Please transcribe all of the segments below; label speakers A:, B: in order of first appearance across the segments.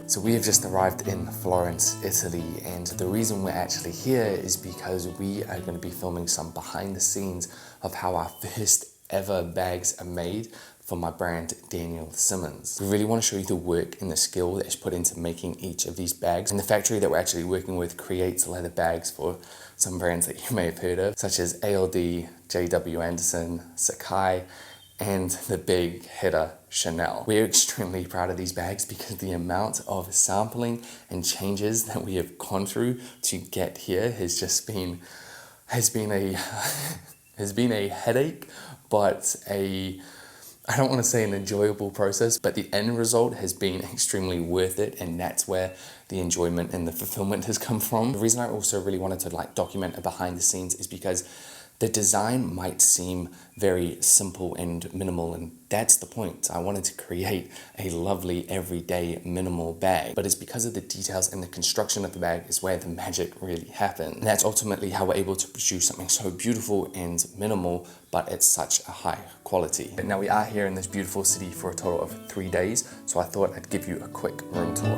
A: So we have just arrived in Florence, Italy, and the reason we're actually here is because we are going to be filming some behind the scenes of how our first ever bags are made for my brand, Daniel Simmons. We really want to show you the work and the skill that is put into making each of these bags. And the factory that we're actually working with creates leather bags for some brands that you may have heard of, such as ALD, JW Anderson, Sakai, and the big hitter Chanel. We're extremely proud of these bags because the amount of sampling and changes that we have gone through to get here has been a headache, but I don't want to say an enjoyable process, but the end result has been extremely worth it, and that's where the enjoyment and the fulfillment has come from. The reason I also really wanted to document a behind the scenes is because the design might seem very simple and minimal, and that's the point. I wanted to create a lovely, everyday, minimal bag, but it's because of the details and the construction of the bag is where the magic really happens. And that's ultimately how we're able to produce something so beautiful and minimal, but at such a high quality. But now we are here in this beautiful city for a total of 3 days, so I thought I'd give you a quick room tour.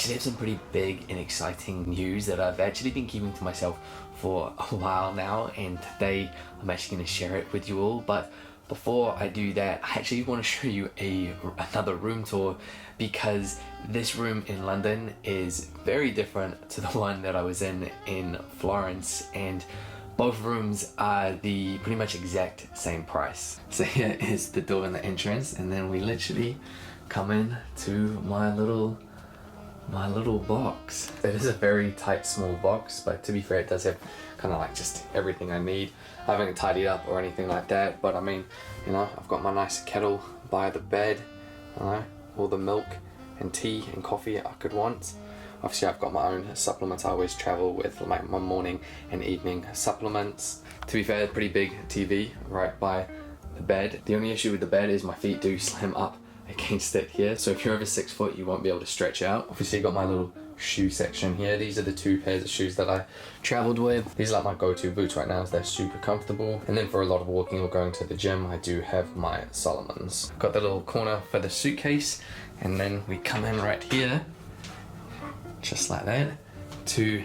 A: actually have some pretty big and exciting news that I've actually been keeping to myself for a while now, and today I'm actually going to share it with you all. But before I do that, I actually want to show you another room tour, because this room in London is very different to the one that I was in Florence, and both rooms are the pretty much exact same price. So here is the door and the entrance, and then we literally come in to my little box. It is a very tight, small box, but to be fair, it does have kind of like just everything I need. I haven't tidied up or anything like that, but I mean, you know, I've got my nice kettle by the bed, all the milk and tea and coffee I could want. Obviously, I've got my own supplements. I always travel with like my morning and evening supplements. To be fair, pretty big TV right by the bed. The only issue with the bed is my feet do slam up against it here, so if you're over 6 foot you won't be able to stretch out. Obviously you got my little shoe section here. These are the 2 pairs of shoes that I traveled with. These are like my go-to boots right now, as they're super comfortable. And then for a lot of walking or going to the gym, I do have my Solomons. Got the little corner for the suitcase, and then we come in right here, just like that, to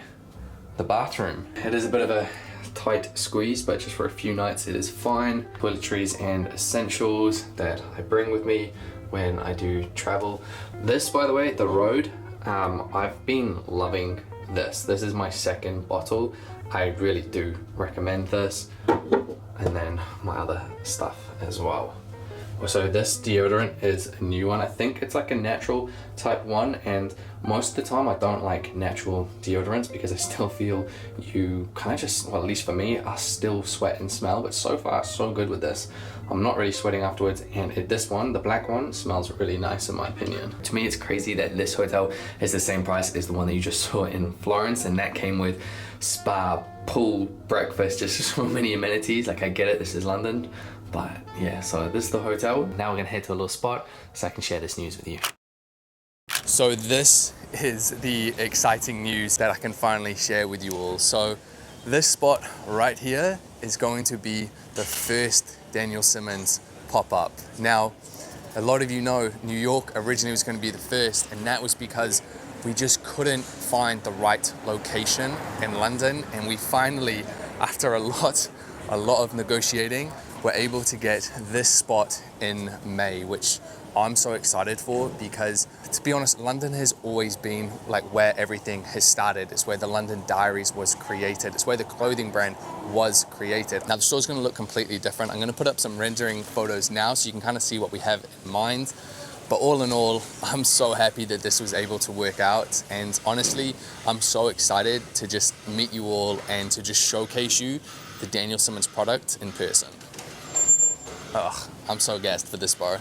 A: the bathroom. It is a bit of a tight squeeze, but just for a few nights it is fine. Toiletries and essentials that I bring with me when I do travel. This, by the way, the Road, I've been loving this. This is my second bottle. I really do recommend this. And then my other stuff as well. So this deodorant is a new one. I think it's like a natural type one, and most of the time I don't like natural deodorants because I still feel you kind of just, well, at least for me, I still sweat and smell, but so far so good with this. I'm not really sweating afterwards, and this one, the black one, smells really nice in my opinion. To me, it's crazy that this hotel is the same price as the one that you just saw in Florence, and that came with spa, pool, breakfast, just so many amenities. Like, I get it, this is London, but yeah, so this is the hotel. Now we're gonna head to a little spot so I can share this news with you. So this is the exciting news that I can finally share with you all. So this spot right here is going to be the first Daniel Simmons pop-up. Now, a lot of you know New York originally was going to be the first, and that was because we just couldn't find the right location in London, and we finally, after a lot of negotiating, were able to get this spot in May, which I'm so excited for, because to be honest, London has always been like where everything has started. It's where the London Diaries was created. It's where the clothing brand was created. Now the store's gonna look completely different. I'm gonna put up some rendering photos now so you can kind of see what we have in mind. But all in all, I'm so happy that this was able to work out. And honestly, I'm so excited to just meet you all and to just showcase you the Daniel Simmons product in person. Ugh, I'm so gassed for this, bro.